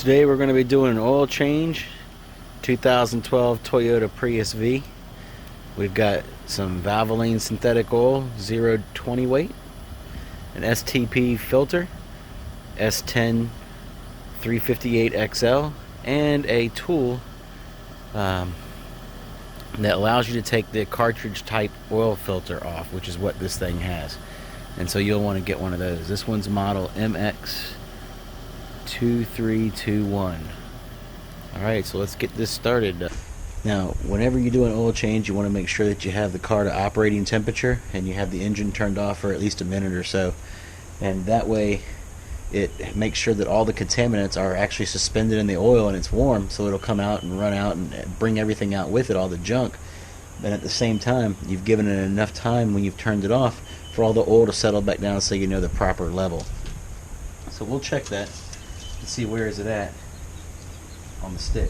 Today we're going to be doing an oil change. 2012 Toyota Prius V. We've got some Valvoline synthetic oil, 0-20 weight, an STP filter, S10 358XL, and a tool that allows you to take the cartridge type oil filter off, which is what this thing has. And so you'll want to get one of those. This one's model MX2321. Alright, so let's get this started. Now, whenever you do an oil change, you want to make sure that you have the car to operating temperature and you have the engine turned off for at least a minute or so. And that way it makes sure that all the contaminants are actually suspended in the oil and it's warm, so it'll come out and run out and bring everything out with it, all the junk. And at the same time, you've given it enough time when you've turned it off for all the oil to settle back down so you know the proper level. So we'll check that and see where is it at on the stick.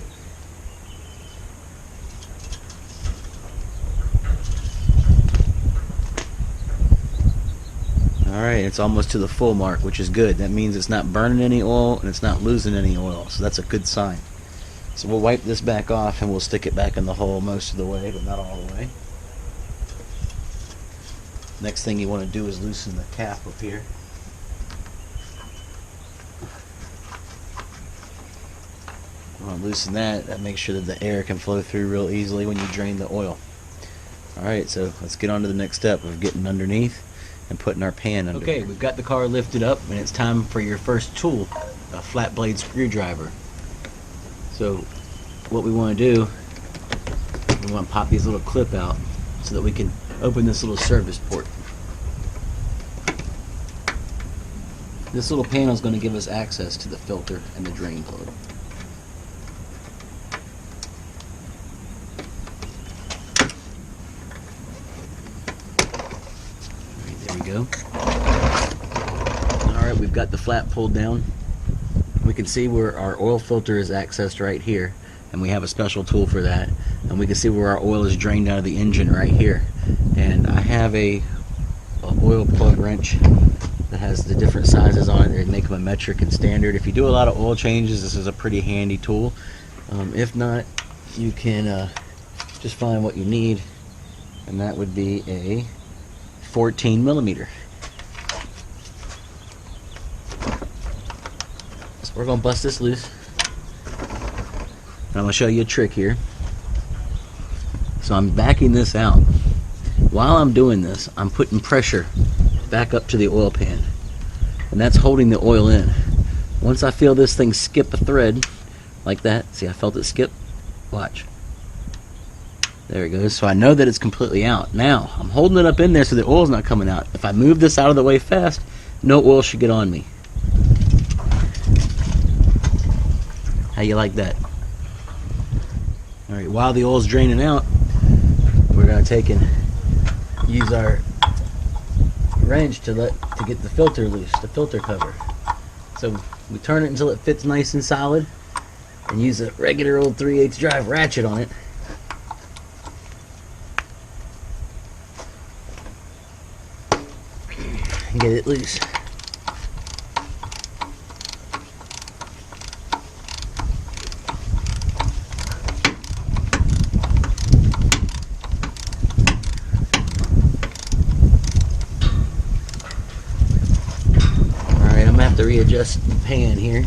Alright, it's almost to the full mark, which is good. That means it's not burning any oil and it's not losing any oil, so that's a good sign. So we'll wipe this back off and we'll stick it back in the hole most of the way, but not all the way. Next thing you want to do is loosen the cap up here. You want to loosen that. That makes sure that the air can flow through real easily when you drain the oil. Alright, so let's get on to the next step of getting underneath and putting our pan under. Okay, we've got the car lifted up and it's time for your first tool, a flat blade screwdriver. So what we want to do, we want to pop these little clip out so that we can open this little service port. This little panel is going to give us access to the filter and the drain plug. There we go. Alright, we've got the flap pulled down. We can see where our oil filter is accessed right here, and we have a special tool for that. And we can see where our oil is drained out of the engine right here. And I have a oil plug wrench that has the different sizes on it. They make them a metric and standard. If you do a lot of oil changes, this is a pretty handy tool. If not, you can just find what you need, and that would be a 14 millimeter. So we're going to bust this loose. And I'm going to show you a trick here. So I'm backing this out. While I'm doing this, I'm putting pressure back up to the oil pan. And that's holding the oil in. Once I feel this thing skip a thread, like that, see, I felt it skip. Watch. There it goes. So I know that it's completely out. Now, I'm holding it up in there so the oil's not coming out. If I move this out of the way fast, no oil should get on me. How you like that? Alright, while the oil's draining out, we're going to take and use our wrench to get the filter loose, the filter cover. So we turn it until it fits nice and solid and use a regular old 3/8 drive ratchet on it. And get it loose. To readjust the pan here.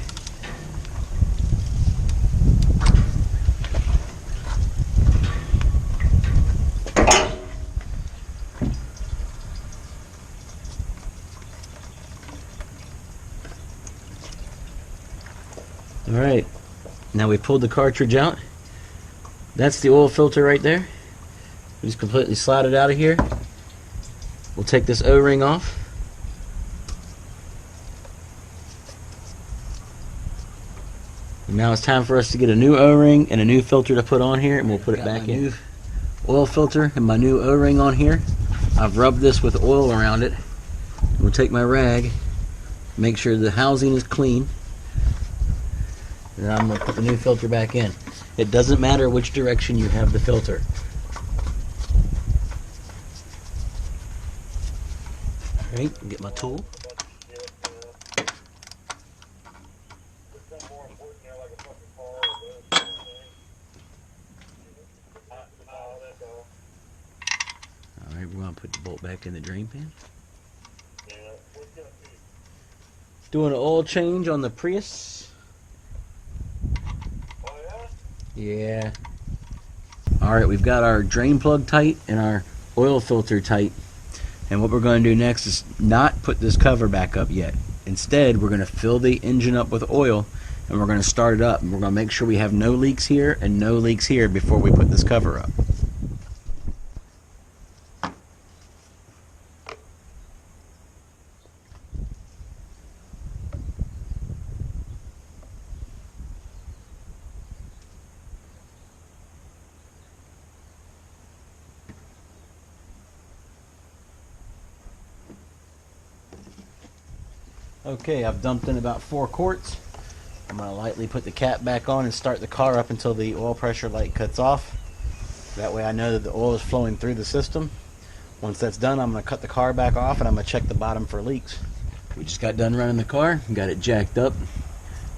Alright, now we pulled the cartridge out. That's the oil filter right there. We just completely slide it out of here. We'll take this O-ring off. Now it's time for us to get a new O-ring and a new filter to put on here, and we'll put it back in. New oil filter and my new O-ring on here. I've rubbed this with oil around it. We'll take my rag, make sure the housing is clean, and then I'm going to put the new filter back in. It doesn't matter which direction you have the filter. Alright, get my tool. put the bolt back in the drain pan. Doing an oil change on the Prius. Yeah. Alright, we've got our drain plug tight and our oil filter tight. And what we're going to do next is not put this cover back up yet. Instead, we're going to fill the engine up with oil and we're going to start it up. And we're going to make sure we have no leaks here and no leaks here before we put this cover up. Okay, I've dumped in about 4 quarts. I'm going to lightly put the cap back on and start the car up until the oil pressure light cuts off. That way I know that the oil is flowing through the system. Once that's done, I'm going to cut the car back off and I'm going to check the bottom for leaks. We just got done running the car, got it jacked up.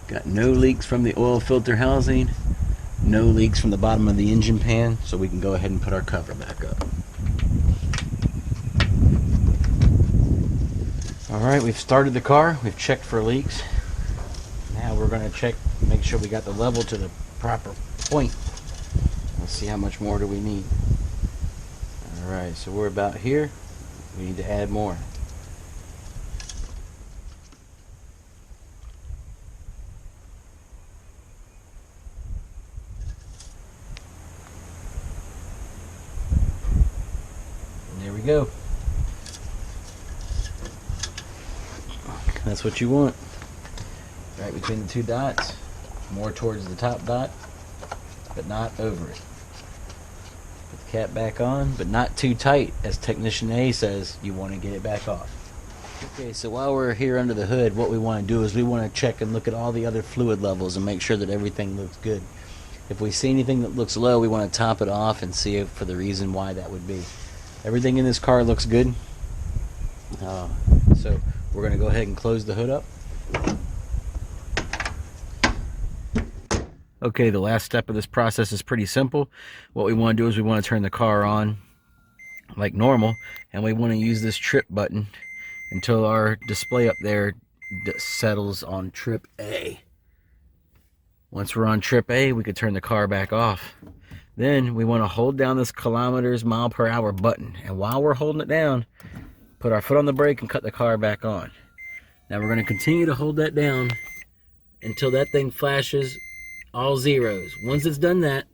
Got no leaks from the oil filter housing, no leaks from the bottom of the engine pan, so we can go ahead and put our cover back up. Alright, we've started the car, we've checked for leaks. Now we're going to check, make sure we got the level to the proper point. Let's see how much more do we need. Alright, so we're about here. We need to add more. And there we go. That's what you want. Right between the 2 dots, more towards the top dot, but not over it. Put the cap back on, but not too tight. As Technician A says, you want to get it back off. Okay, so while we're here under the hood, what we want to do is we want to check and look at all the other fluid levels and make sure that everything looks good. If we see anything that looks low, we want to top it off and see for the reason why that would be. Everything in this car looks good. So we're going to go ahead and close the hood up. Okay, the last step of this process is pretty simple. What we want to do is we want to turn the car on like normal, and we want to use this trip button until our display up there settles on trip A. Once we're on trip A, we could turn the car back off. Then we want to hold down this kilometers mile per hour button, and while we're holding it down, put our foot on the brake and cut the car back on. Now we're going to continue to hold that down until that thing flashes all zeros. Once it's done that,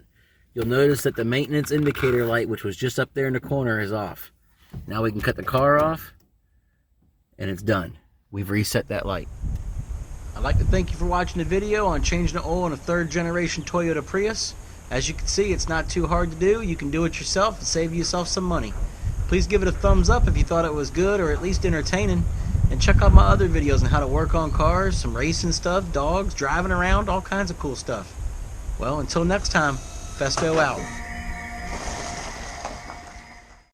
you'll notice that the maintenance indicator light, which was just up there in the corner, is off. Now we can cut the car off, and it's done. We've reset that light. I'd like to thank you for watching the video on changing the oil on a 3rd generation Toyota Prius. As you can see, it's not too hard to do. You can do it yourself and save yourself some money. Please give it a thumbs up if you thought it was good or at least entertaining. And check out my other videos on how to work on cars, some racing stuff, dogs, driving around, all kinds of cool stuff. Well, until next time, Festo out.